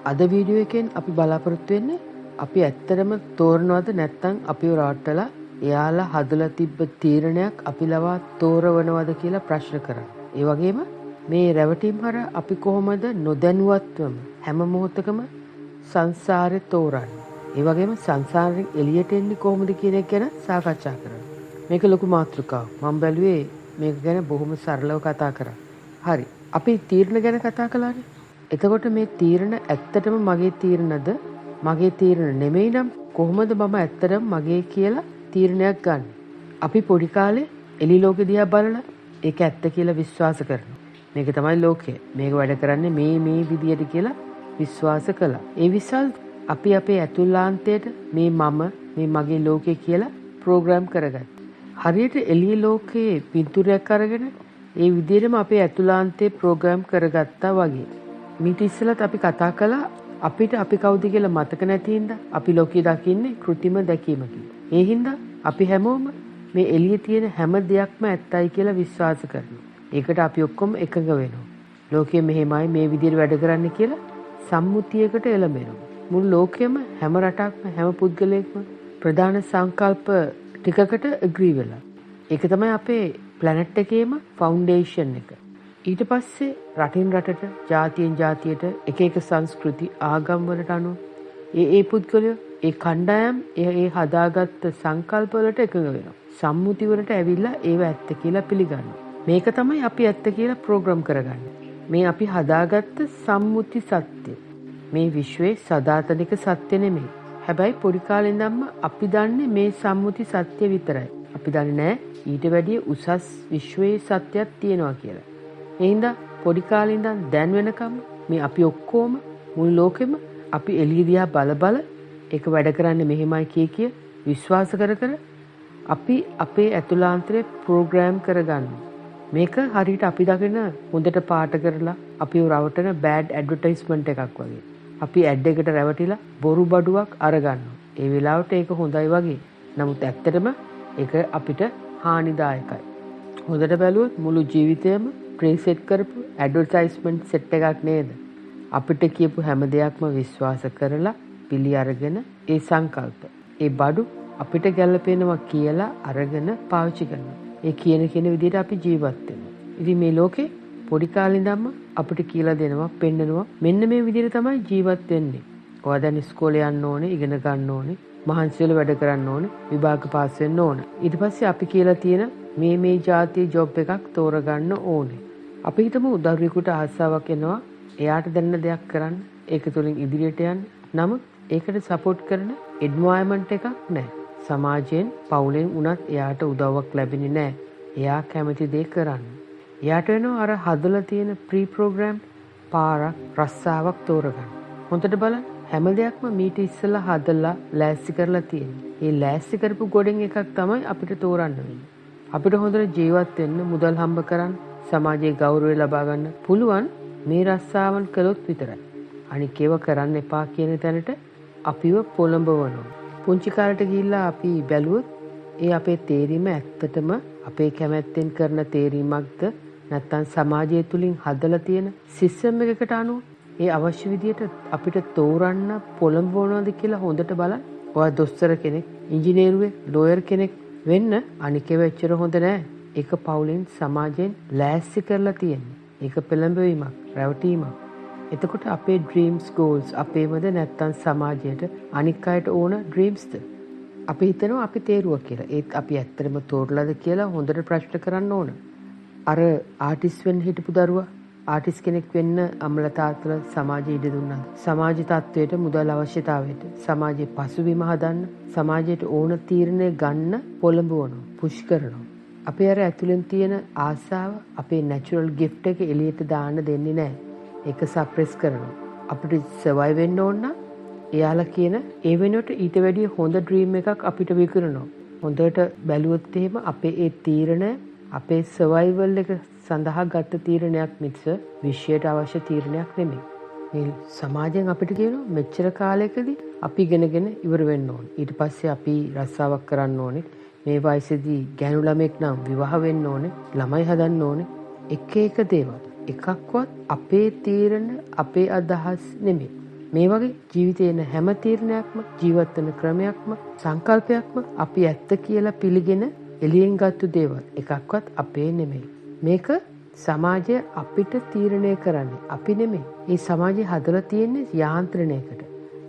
අද වීඩියෝ එකෙන් අපි බලාපොරොත්තු වෙන්නේ අපි ඇත්තටම තෝරනවද නැත්නම් අපිව රවට්ටලා එයාලා හදලා තිබ්බ තීරණයක් අපි ලවා තෝරවනවද කියලා ප්‍රශ්න කරන්න. ඒ වගේම මේ රැවටීම් හර අපි කොහොමද නොදැනුවත්වම හැම මොහොතකම සංසාරේ තෝරන්නේ. ඒ වගේම සංසාරයෙන් එළියට එන්නේ කොහොමද කියන එක ගැන සාකච්ඡා කරන්න. මේක ලොකු මාතෘකාවක්. මම බැලුවේ මේක ගැන බොහොම සරලව කතා කරා. හරි. අපි තීරණ ගැන කතා කළානේ. එතකොට මේ තීරණ ඇත්තටම මගේ තීරණද? මගේ තීරණ නෙමෙයි නම් කොහොමද මම ඇත්තටම මගේ කියලා තීරණයක් ගන්න? අපි පොඩි කාලේ එළි ලෝකෙ දිහා බලලා ඒක ඇත්ත කියලා විශ්වාස කරනවා. මේක තමයි ලෝකය. මේක වැඩ කරන්නේ මේ විදියට කියලා විශ්වාස කළා. ඒ විශ්වාස අපි අපේ ඇතුළාන්තයට මේ මගේ ලෝකය කියලා ප්‍රෝග්‍රෑම් කරගත්තා. හරියට එළිය ලෝකයේ පින්තූරයක් අරගෙන ඒ විදිහටම අපේ ඇතුළාන්තේ ප්‍රෝග්‍රෑම් කරගත්තා වගේ. මීට ඉස්සෙල්ලත් අපි කතා කළා අපිට අපි කවුද කියලා මතක නැති හින්දා අපි ලෝකෙ දකින්නේ કૃතිම දැකීමකින්. ඒ හින්දා අපි හැමෝම මේ එළියේ තියෙන හැම දෙයක්ම ඇත්තයි කියලා විශ්වාස කරනවා. ඒකට අපි ඔක්කොම එකඟ වෙනවා. ලෝකය මෙහෙමයි මේ විදිහට වැඩ කරන්නේ කියලා සම්මුතියකට එළඹෙනවා. මුළු ලෝකෙම හැම රටක්ම හැම පුද්ගලයෙක්ම ප්‍රධාන සංකල්ප ටිකකට ඇග්‍රී වෙලා. ඒක තමයි අපේ ප්ලැනට් එකේම ෆවුන්ඩේෂන් එක. ඊට පස්සේ රටින් රටට, ජාතියෙන් ජාතියට එක එක සංස්කෘති ආගම් වලට අනුව ඒ පුද්ගලයෝ ඒ කණ්ඩායම් ඒ හදාගත්ත සංකල්ප වලට එකඟ වෙනවා. සම්මුති වලට ඇවිල්ලා ඒව ඇත්ත කියලා පිළිගන්නවා. මේක තමයි අපි ඇත්ත කියලා ප්‍රෝග්‍රෑම් කරගන්නේ. මේ අපි හදාගත්ත සම්මුති සත්‍ය. මේ විශ්වයේ සදාතනික සත්‍ය නෙමෙයි. හැබැයි පොඩි කාලේ ඉඳන්ම අපි දන්නේ මේ සම්මුති සත්‍ය විතරයි. අපි දන්නේ නැහැ ඊට වැඩිය උසස් විශ්වයේ සත්‍යයක් තියෙනවා කියලා. ඒ හින්දා පොඩි කාලේ ඉඳන් දැන් වෙනකම් මේ අපි ඔක්කොම මුළු ලෝකෙම අපි එළිය දිහා බල ඒක වැඩ කරන්නේ මෙහෙමයි කිය විශ්වාස කර අපි අපේ ඇතුළාන්තරේ ප්‍රෝග්‍රෑම් කරගන්නවා. මේක හරියට අපි දකින හොඳට පාට කරලා අපිව රවටන බෑඩ් ඇඩ්වර්ටයිස්මන්ට් එකක් වගේ. අපි ඇඩ් එකට රැවටිලා බොරු බඩුවක් අරගන්නවා. ඒ වෙලාවට ඒක හොඳයි වගේ. නමුත් ඇත්තටම ඒක අපිට හානිදායකයි. හොඳට බැලුවොත් මුළු ජීවිතේම ප්‍රීසෙට් කරපු ඇඩ්වර්ටයිස්මන්ට් සෙට් එකක් නේද? අපිට කියපු හැම දෙයක්ම විශ්වාස කරලා පිළි අරගෙන ඒ සංකල්ප ඒ බඩු අපිට ගැළපෙනවා කියලා අරගෙන පාවිච්චි කරනවා. ඒ කියන විදිහට අපි ජීවත් වෙනවා. ඉතින් මේ ලෝකේ පොඩි කාලේ ඉඳන්ම අපිට කියලා දෙනවා, පෙන්නනවා මෙන්න මේ විදිහට තමයි ජීවත් වෙන්නේ. ඔයා දැන් ඉස්කෝලේ යන්න ඕනේ, ඉගෙන ගන්න ඕනේ, මහන්සියල වැඩ කරන්න ඕනේ, විභාග පාස් වෙන්න ඕනේ. ඊට පස්සේ අපි කියලා තියෙන මේ જાතිය ජොබ් එකක් තෝරගන්න ඕනේ. අපි හිතමු දරුවෙකුට ආසාවක් එනවා, එයාට දැනෙන දෙයක් කරන්න, ඒක තුළින් ඉදිරියට යන්න. නමුත් ඒකට සපෝට් කරන එන්වයරන්මන්ට් එකක් නැහැ. සමාජයෙන්, පවුලෙන් උනත් එයාට උදව්වක් ලැබෙන්නේ නැහැ. එයා කැමති දේ කරන්න. එයාට වෙනවා අර හදලා තියෙන ප්‍රී ප්‍රෝග්‍රෑම් පාරක් රස්සාවක් තෝරගන්න. හොඳට බලන්න හැම දෙයක්ම මීට ඉස්සෙල්ලා හදලා ලෑස්ති කරලා තියෙනවා. ඒ ලෑස්ති කරපු ගොඩෙන් එකක් තමයි අපිට තෝරන්න වෙන්නේ. අපිට හොඳට ජීවත් වෙන්න, මුදල් හම්බ කරන්න, සමාජයේ ගෞරවය ලබා ගන්න පුළුවන් මේ රස්සාවන් කළොත් විතරයි. අනික ඒව කරන්න එපා කියන තැනට අපිව පොළඹවනවා. පුංචි කාලේට ගිහිල්ලා අපි බැලුවොත් ඒ අපේ තේරීම ඇත්තටම අපේ කැමැත්තෙන් කරන තේරීමක්ද නැත්නම් සමාජය තුලින් හදලා තියෙන සිස්ටම් එකකට අනුව ඒ අවශ්‍ය විදියට අපිට තෝරන්න පොළඹවනවාද කියලා හොඳට බලන්න. ඔයා දොස්තර කෙනෙක්, ඉංජිනේරුවෙක්, ලෝයර් කෙනෙක් වෙන්න අනිකේ වෙච්චර හොඳ නෑ. ඒක පවුලෙන් සමාජයෙන් ලෑස්ති කරලා තියෙන්නේ. ඒක පෙළඹවීමක්, රැවටීමක්. එතකොට අපේ ඩ්‍රීම්ස් ගෝල්ස් අපේමද නැත්නම් සමාජයට අනික් අයට ඕන ඩ්‍රීම්ස්ද? අපි හිතනවා අපි තේරුවා කියලා. ඒත් අපි ඇත්තටම තෝරලාද කියලා හොඳට ප්‍රශ්න කරන්න ඕන. අර ආටිස්ට් වෙන්න හිටපු දරුවා ආටිස්ට් කෙනෙක් වෙන්න අම්මලා තාත්තලා සමාජය ඉඩ දුන්නා. සමාජ තත්වයට, මුදල් අවශ්‍යතාවයට, සමාජයේ පසුබිම හදන්න, සමාජයට ඕන තීරණ ගන්න පොළඹවනවා, පුෂ් කරනවා. අපේ අර ඇතුලෙන් තියෙන ආසාව, අපේ නැචරල් ගිෆ්ට් එක එළියට දාන්න දෙන්නේ නැහැ. ඒක සප්‍රෙස් කරනවා. අපිට සර්වයිව් වෙන්න ඕන නම් එයාලා කියන ඒ වෙනුවට ඊට වැඩිය හොඳ ඩ්‍රීම් එකක් අපිට විකුණනවා. හොඳට බැලුවොත් එහෙම අපේ ඒ තීරණ අපේ සර්වයිවල් එක සඳහා ගත්ත තීරණයක් මිස විශ්වයට අවශ්‍ය තීරණයක් නෙමෙයි. මේ සමාජයෙන් අපිට කියනවා මෙච්චර කාලයකදී අපි ඉගෙනගෙන ඉවර වෙන්න ඕනේ. ඊට පස්සේ අපි රස්සාවක් කරන්න ඕනේ. මේ වයසේදී ගැණු ළමෙක් නම් විවාහ වෙන්න ඕනේ. ළමයි හදන්න ඕනේ. එක දේවල්. එකක්වත් අපේ තීරණ අපේ අදහස් නෙමෙයි. මේ වගේ ජීවිතේ එන හැම තීරණයක්ම ජීවත් වෙන ක්‍රමයක්ම සංකල්පයක්ම අපි ඇත්ත කියලා පිළිගෙන එළියෙන් ගත්තු දේවල් එකක්වත් අපේ නෙමෙයි. මේක සමාජය අපිට තීරණය කරන්නේ. අපි නෙමෙයි. මේ සමාජය හදලා තියෙන්නේ යාන්ත්‍රණයකට.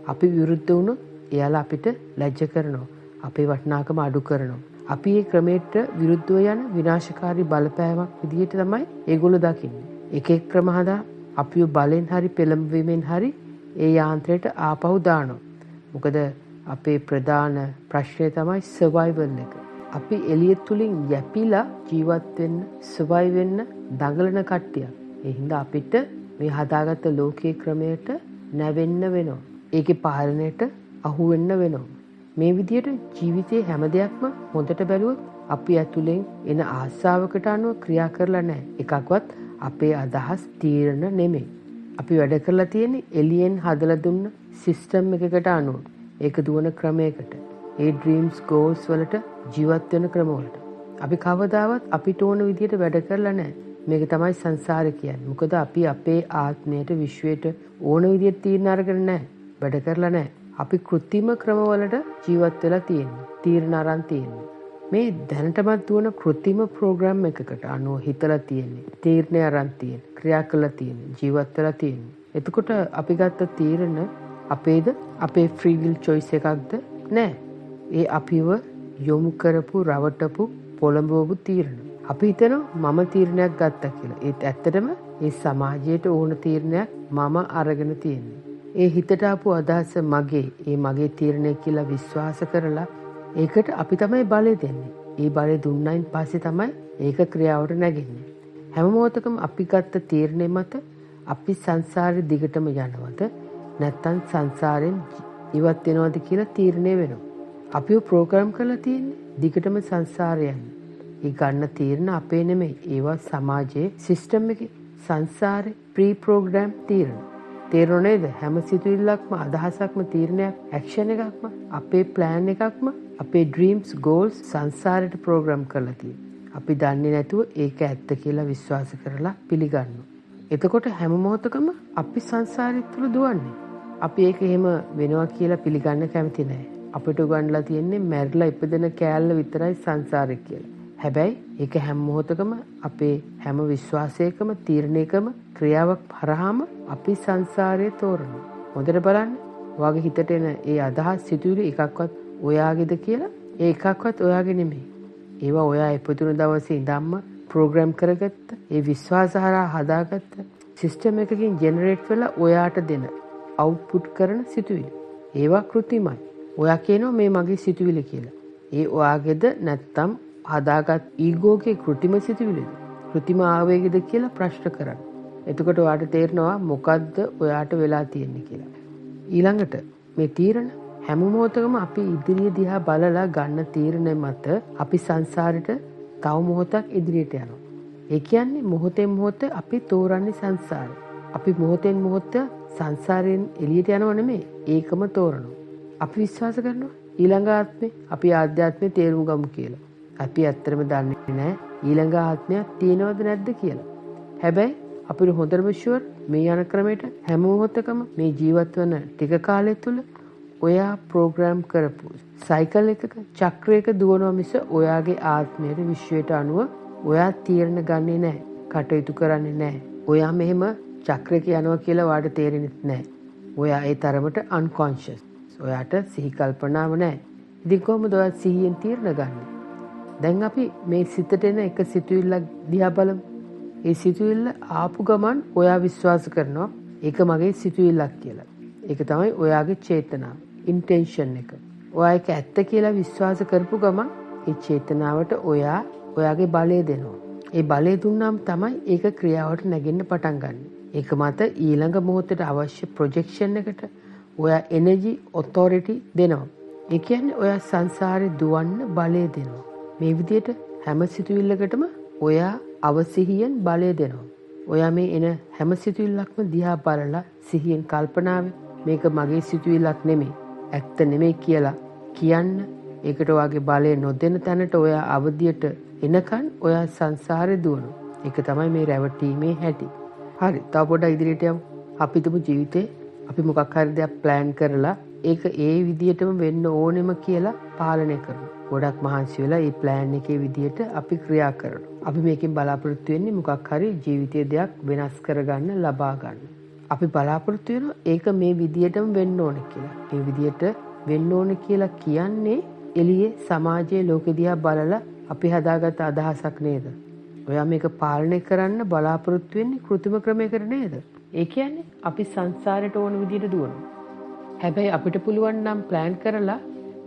අපි විරුද්ධ වුණොත් එයාලා අපිට ලැජ්ජ කරනවා. අපේ වටිනාකම අඩු කරනවා. අපි මේ ක්‍රමයට විරුද්ධව යන විනාශකාරී බලපෑමක් විදිහට තමයි ඒගොල්ලෝ දකින්නේ. එක එක ක්‍රම හදා අපිව බලෙන් හරි පෙළඹවීමෙන් හරි ඒ යාන්ත්‍රයට ආපහු දානවා. මොකද අපේ ප්‍රධාන ප්‍රශ්නය තමයි සර්වයිවල් එක. අපි එළිය තුලින් යැපිලා ජීවත් වෙන්න, සර්වයිව් වෙන්න දඟලන කට්ටියක්. ඒ හින්දා අපිට මේ හදාගත්ත ලෝකයේ ක්‍රමයට නැවෙන්න වෙනවා. ඒකේ පාලනයට අහු වෙන්න වෙනවා. මේ විදිහට ජීවිතයේ හැම දෙයක්ම හොඳට බැලුවොත් අපි ඇතුලෙන් එන ආශාවකට අනුව ක්‍රියා කරලා නැහැ. එකක්වත් අපේ අදහස් තීරණ නෙමෙයි. අපි වැඩ කරලා තියෙන්නේ එළියෙන් හදලා දුන්න සිස්ටම් එකකට අනුව. ඒක දුවන ක්‍රමයකට. ඒ ඩ්‍රීම්ස් ගෝල්ස් වලට ජීවත් වෙන ක්‍රමවලට. අපි කවදාවත් අපිට ඕන විදිහට වැඩ කරලා නැහැ. මේක තමයි සංසාරය කියන්නේ. මොකද අපි අපේ ආත්මයට විශ්වයට ඕන විදිහට තීරණ අරගෙන නැහැ. වැඩ කරලා නැහැ. අපි කෘත්‍රිම ක්‍රමවලට ජීවත් වෙලා තියෙන්නේ. තීරණ අරන් තියෙන්නේ. මේ දැනටමත් දුවන කෘත්‍රිම ප්‍රෝග්‍රෑම් එකකට අනුව හිතලා තියෙන්නේ. තීරණ අරන් තියෙන්නේ. ක්‍රියා කරලා තියෙන්නේ. ජීවත් වෙලා තියෙන්නේ. එතකොට අපි ගත්ත තීරණ අපේද අපේ ෆ්‍රී විල් චොයිස් එකක්ද නැහැ. ඒ අපිව යොමු කරපු රවටපු පොළඹවපු තීරණ. අපි හිතනවා මම තීරණයක් ගත්තා කියලා. ඒත් ඇත්තටම ඒ සමාජයට ඕන තීරණයක් මම අරගෙන තියෙන්නේ. ඒ හිතට ආපු අදහස මගේ, ඒ මගේ තීරණය කියලා විශ්වාස කරලා ඒකට අපි තමයි බලය දෙන්නේ. ඒ බලය දුන්නයින් පස්සේ තමයි ඒක ක්‍රියාවට නැගෙන්නේ. හැම මොහොතකම අපි ගත්ත තීරණය මත අපි සංසාරේ දිගටම යනවද නැත්නම් සංසාරෙන් ඉවත් වෙනවද කියලා තීරණය වෙනවා. අපිව ප්‍රෝග්‍රෑම් කරලා තියෙන්නේ දිගටම සංසාරයන්. ඒ ගන්න තීරණ අපේ නෙමෙයි. ඒවා සමාජයේ සිස්ටම් එකේ සංසාරේ ප්‍රී ප්‍රෝග්‍රෑම් තීරණ. තේරුණා නේද? හැම සිතුවිල්ලක්ම අදහසක්ම තීරණයක් ඇක්ෂන් එකක්ම අපේ ප්ලෑන් එකක්ම අපේ ඩ්‍රීම්ස් ගෝල්ස් සංසාරයට ප්‍රෝග්‍රෑම් කරලා තියෙනවා. අපි දන්නේ නැතුව ඒක ඇත්ත කියලා විශ්වාස කරලා පිළිගන්නවා. එතකොට හැම මොහොතකම අපි සංසාරය තුළ දුවන්නේ. අපි ඒක එහෙම වෙනවා කියලා පිළිගන්න කැමති නැහැ. අපිට උගන්ලා තියෙන්නේ මැරිලා ඉපදෙන කෑල්ල විතරයි සංසාරේ කියලා. හැබැයි ඒක හැම මොහොතකම අපේ හැම විශ්වාසයකම තීරණයකම ක්‍රියාවක් හරහාම අපි සංසාරයේ තෝරනවා. හොඳට බලන්න. ඔයාගේ හිතට එන ඒ අදහස් සිතුවිලි එකක්වත් ඔයාගේද කියලා ඒ එකක්වත් ඔයාගේ නෙමෙයි. ඒවා ඔයා ඉපදුන දවසේ ඉඳන්ම ප්‍රෝග්‍රෑම් කරගත්ත ඒ විශ්වාස හරහා හදාගත්ත සිස්ටම් එකකින් ජෙනරේට් වෙලා ඔයාට දෙන අවුට්පුට් කරන සිතුවිලි. ඒවා කෘත්‍රිමයි. ඔයා කියනවා මේ මගේ සිතුවිලි කියලා. ඒ ඔයාගේද නැත්නම් හදාගත් ඊගෝගේ කෘත්‍රිම සිතුවිලිද? කෘත්‍රිම ආවේගද කියලා ප්‍රශ්න කරන්න. එතකොට ඔයාට තේරෙනවා මොකද්ද ඔයාට වෙලා තියෙන්නේ කියලා. ඊළඟට මේ තීරණ හැම මොහොතකම අපි ඉදිරිය දිහා බලලා ගන්න තීරණ මත අපි සංසාරෙට තව මොහොතක් ඉදිරියට යනවා. ඒ කියන්නේ මොහොතෙන් මොහොත අපි තෝරන්නේ සංසාරය. අපි මොහොතෙන් මොහොත සංසාරයෙන් එළියට යනව නෙමෙයි. ඒකම තෝරනවා. අපි විශ්වාස කරනවා ඊළඟ ආත්මේ අපි ආධ්‍යාත්මේ තේරුම් ගමු කියලා. අපි ඇත්තටම දන්නේ නැහැ ඊළඟ ආත්මයක් තියෙනවද නැද්ද කියලා. හැබැයි අපිට හොඳටම ෂුවර් මේ යන ක්‍රමයට හැම මොහොතකම මේ ජීවත් වන ටික කාලය තුළ ඔයා ප්‍රෝග්‍රෑම් කරපු සයිකල් එකක චක්‍රයක දුවනවා මිස ඔයාගේ ආත්මයට විශ්වයට අනුව ඔයා තීරණ ගන්නේ නැහැ. කටයුතු කරන්නේ නැහැ. ඔයා මෙහෙම චක්‍රයක යනවා කියලා ඔයාට තේරෙන්නේ නැහැ. ඔයා ඒ තරමට අන්කොන්ෂස්. ඔයාට සිහි කල්පනාව නැහැ. ඉතින් කොහොමද ඔයා සිහියෙන් තීරණ ගන්නේ? දැන් අපි මේ සිතට එන එක සිතුවිල්ලක් දිහා බලමු. ඒ සිතුවිල්ල ආපු ගමන් ඔයා විශ්වාස කරනවා ඒක මගේ සිතුවිල්ලක් කියලා. ඒක තමයි ඔයාගේ චේතනාව, ඉන්ටෙන්ෂන් එක. ඔයා ඒක ඇත්ත කියලා විශ්වාස කරපු ගමන් ඒ චේතනාවට ඔයා ඔයාගේ බලය දෙනවා. ඒ බලය දුන්නාම තමයි ඒක ක්‍රියාවට නැගෙන්න පටන් ගන්න. ඒක මත ඊළඟ මොහොතට අවශ්‍ය ප්‍රොජෙක්ෂන් එකට ඔයා එනර්ජි ඔතොරිටි දෙනවා. ඒ කියන්නේ ඔයා සංසාරේ දුවන්න බලය දෙනවා. මේ විදිහට හැම සිතුවිල්ලකටම ඔයා අවසිහියෙන් බලය දෙනවා. ඔයා මේ එන හැම සිතුවිල්ලක්ම දිහා බලලා සිහියෙන් කල්පනාවේ මේක මගේ සිතුවිල්ලක් නෙමෙයි, ඇත්ත නෙමෙයි කියලා කියන්න. ඒකට ඔයාගේ බලය නොදෙන තැනට ඔයා අවදියට එනකන් ඔයා සංසාරේ දුවනවා. ඒක තමයි මේ රැවටීමේ හැටි. හරි, තව පොඩ්ඩක් ඉදිරියට යමු. අපි තුමු ජීවිතේ අපි මොකක් හරි දෙයක් ප්ලෑන් කරලා ඒක ඒ විදිහටම වෙන්න ඕනෙම කියලා පාලනය කරනවා. ගොඩක් මහන්සි වෙලා මේ ප්ලෑන් එකේ විදිහට අපි ක්‍රියා කරනවා. අපි මේකෙන් බලාපොරොත්තු වෙන්නේ මොකක් හරි ජීවිතයේ දෙයක් වෙනස් කරගන්න, ලබා ගන්න. අපි බලාපොරොත්තු වෙනවා ඒක මේ විදිහටම වෙන්න ඕනේ කියලා. මේ විදිහට වෙන්න ඕනේ කියලා කියන්නේ එළියේ සමාජයේ ලෝකෙ දිහා බලලා අපි හදාගත්ත අදහසක් නේද? ඔයා මේක පාලනය කරන්න බලාපොරොත්තු වෙන්නේ කෘත්‍රිම ක්‍රමයකට නේද? ඒ කියන්නේ අපි සංසාරයට ඕන විදිහට දුවනවා. හැබැයි අපිට පුළුවන් නම් ප්ලෑන් කරලා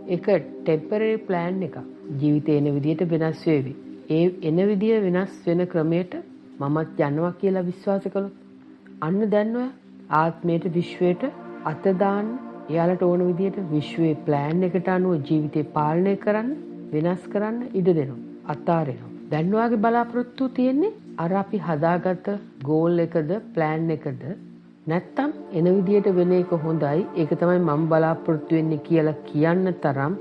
ඒක ටෙම්පරරි ප්ලෑන් එකක්. ජීවිතේ එන විදිහට වෙනස් වෙවි. ඒ එන විදිය වෙනස් වෙන ක්‍රමයට මමත් යනවා කියලා විශ්වාස කළොත් අන්න දැන් ඔය ආත්මයට විශ්වයට අත දාන්න එයාලට ඕන විදිහට විශ්වයේ ප්ලෑන් එකට අනුව ජීවිතේ පාලනය කරන්න වෙනස් කරන්න ඉඩ දෙනවා. අතාරිනවා. දැන් ඔයාගේ බලාපොරොත්තු තියෙන්නේ අර අපි හදාගත්ත ගෝල් එකද ප්ලෑන් එකද නැත්තම් එන විදියට වෙන එක හොඳයි ඒක තමයි මම බලාපොරොත්තු වෙන්නේ කියලා කියන්න තරම්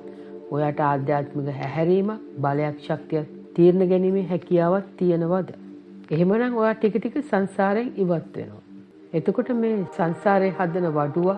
ඔයාට ආධ්‍යාත්මික හැහැරීමක් බලයක් ශක්තියක් තීරණ ගැනීමේ හැකියාවක් තියෙනවද? එහෙමනම් ඔයා ටික ටික සංසාරයෙන් ඉවත් වෙනවා. එතකොට මේ සංසාරේ හදන වඩුව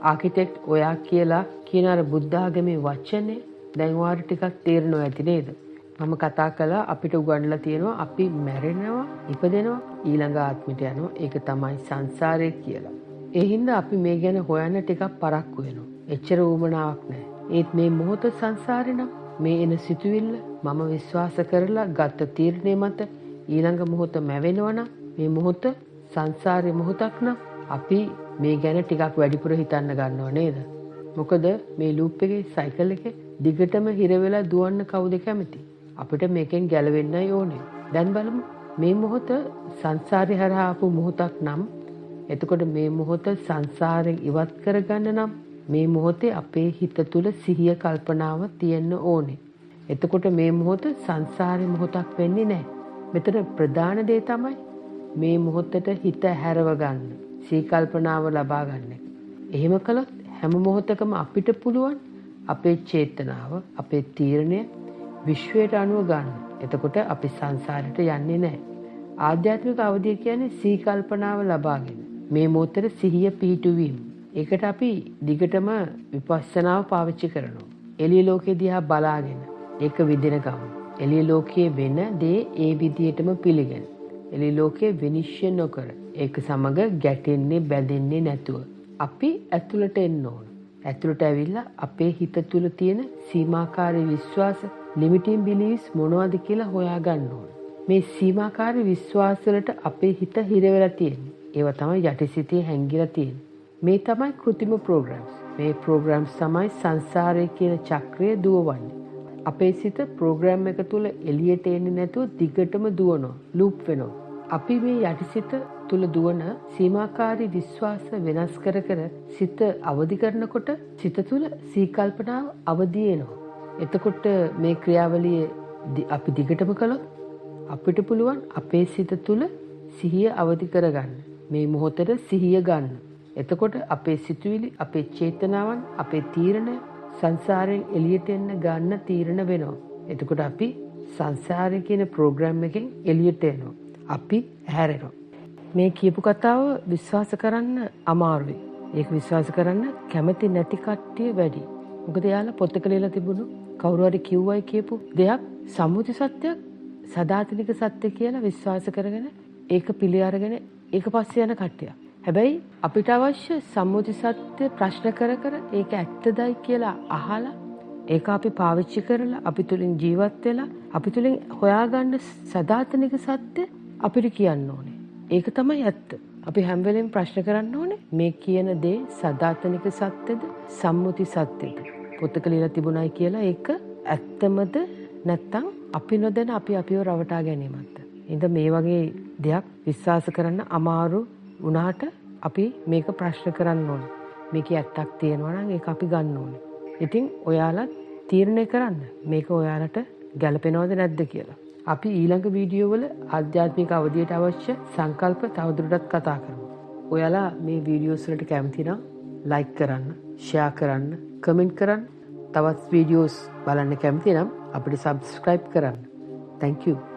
ආකිටෙක්ට් ඔයා කියලා කියන අර බුද්ධ ආගමේ වචනේ දැන් ඔයාට ටිකක් තේරෙනවා ඇති නේද? මම කතා කළා අපිට උගන්වලා තියෙනවා අපි මැරෙනවා ඉපදෙනවා ඊළඟ ආත්මයට යනවා ඒක තමයි සංසාරය කියලා. ඒ හින්දා අපි මේ ගැන හොයන්න ටිකක් පරක්කු වෙනවා. එච්චර උවමනාවක් නැහැ. ඒත් මේ මොහොත සංසාරේ නම් මේ එන සිතුවිල්ල මම විශ්වාස කරලා ගත තීරණය මත ඊළඟ මොහොත මැවෙනවා නම් මේ මොහොත සංසාරේ මොහොතක් නම් අපි මේ ගැන ටිකක් වැඩිපුර හිතන්න ගන්නව නේද? මොකද මේ ලූප් එකේ සයිකල් එකේ දිගටම හිර වෙලා දුවන්න කවුද කැමති? අපිට මේකෙන් ගැලවෙන්නයි ඕනේ. දැන් බලමු මේ මොහොත සංසාරේ හරහා ආපු මොහොතක් නම් එතකොට මේ මොහොත සංසාරයෙන් ඉවත් කරගන්න නම් මේ මොහොතේ අපේ හිත තුල සිහිය කල්පනාව තියෙන්න ඕනේ. එතකොට මේ මොහොත සංසාරේ මොහොතක් වෙන්නේ නැහැ. මෙතන ප්‍රධාන දේ තමයි මේ මොහොතට හිත හැරව ගන්න. සී කල්පනාව ලබා ගන්න. එහෙම කළොත් හැම මොහොතකම අපිට පුළුවන් අපේ චේතනාව, අපේ තීරණය විශ්වයට අනුව ගන්න. එතකොට අපි සංසාරයට යන්නේ නැහැ. ආධ්‍යාත්මික අවධිය කියන්නේ සී කල්පනාව ලබාගෙන මේ මොහොතේ සිහිය පිහිටුවීම. ඒකට අපි දිගටම විපස්සනාව පාවිච්චි කරනවා. එළිය ලෝකෙ දිහා බලාගෙන ඒක විඳින ගමන. එළිය ලෝකයේ වෙන දේ ඒ විදිහටම පිළිගන්න. එළිය ලෝකයේ විනිශ්චය නොකර ඒක සමග ගැටෙන්නේ බැඳෙන්නේ නැතුව අපි ඇතුළට එන්න ඕන. ඇතුළට ඇවිල්ලා අපේ හිත තුල තියෙන සීමාකාරී විශ්වාස ලිමිටින් බිලීව්ස් මොනවද කියලා හොයා ගන්න ඕන. මේ සීමාකාරී විශ්වාස වලට අපේ හිත හිර වෙලා තියෙන්නේ. ඒවා තමයි යටිසිතේ හැංගිලා තියෙන්නේ. මේ තමයි කෘත්‍රිම ප්‍රෝග්‍රෑම්ස්. මේ ප්‍රෝග්‍රෑම්ස් තමයි සංසාරයේ කියන චක්‍රය දුවවන්නේ. අපේ සිත ප්‍රෝග්‍රෑම් එක තුල එළියට එන්නේ නැතුව දිගටම දුවනවා, ලූප් වෙනවා. අපි මේ යටිසිත තුල දුවන සීමාකාරී විශ්වාස වෙනස් කර කර සිත අවදි කරනකොට සිත තුල සීකල්පනාව අවදි වෙනවා. එතකොට මේ ක්‍රියාවලිය අපි දිගටම කළොත් අපිට පුළුවන් අපේ සිත තුල සිහිය අවදි කරගන්න. මේ මොහොතේ සිහිය ගන්න. එතකොට අපේ සිතුවිලි, අපේ චේතනාවන්, අපේ තීරණ සංසාරයෙන් එළියට එන්න ගන්න තීරණ වෙනවා. එතකොට අපි සංසාරය කියන ප්‍රෝග්‍රෑම් එකෙන් එළියට එනවා. අපි හැරෙනවා. මේ කියපු කතාව විශ්වාස කරන්න අමාරුයි. ඒක විශ්වාස කරන්න කැමති නැති කට්ටිය වැඩි. මොකද එයාලා පොතක ලියලා තිබුණු කවුරු හරි කිව්වයි කියපු දෙයක් සම්මුති සත්‍යයක් සදාතනික සත්‍ය කියලා විශ්වාස කරගෙන ඒක පිළි අරගෙන ඒක පස්සේ යන කට්ටිය. හැබැයි අපිට අවශ්‍ය සම්මුති සත්‍ය ප්‍රශ්න කර කර ඒක ඇත්තදයි කියලා අහලා ඒක අපි පාවිච්චි කරලා අපි තුලින් ජීවත් වෙලා අපි තුලින් හොයාගන්න සදාතනික සත්‍ය අපිට කියන්න ඕනේ. ඒක තමයි ඇත්ත. අපි හැම වෙලෙම ප්‍රශ්න කරන්න ඕනේ මේ කියන දේ සදාතනික සත්‍යද සම්මුති සත්‍යද? පොතක ලියලා තිබුණයි කියලා ඒක ඇත්තමද නැත්නම් අපි නොදැන අපි අපිව රවටා ගැනීමක්ද? ඉතින් මේ වගේ දෙයක් විශ්වාස කරන්න අමාරු වුණාට අපි මේක ප්‍රශ්න කරන්න ඕනේ. මේකේ ඇත්තක් තියෙනවා නම් ඒක අපි ගන්න ඕනේ. ඉතින් ඔයාලා තීරණය කරන්න මේක ඔයාලට ගැලපෙනවද නැද්ද කියලා. අපි ඊළඟ වීඩියෝ වල ආධ්‍යාත්මික අවධියට අවශ්‍ය සංකල්ප තවදුරටත් කතා කරමු. ඔයාලා මේ වීඩියෝස් වලට කැමති නම් ලයික් කරන්න, ෂෙයා කරන්න, කමෙන්ට් කරන්න. තවත් වීඩියෝස් බලන්න කැමති නම් අපිට සබ්ස්ක්‍රයිබ් කරන්න. Thank you.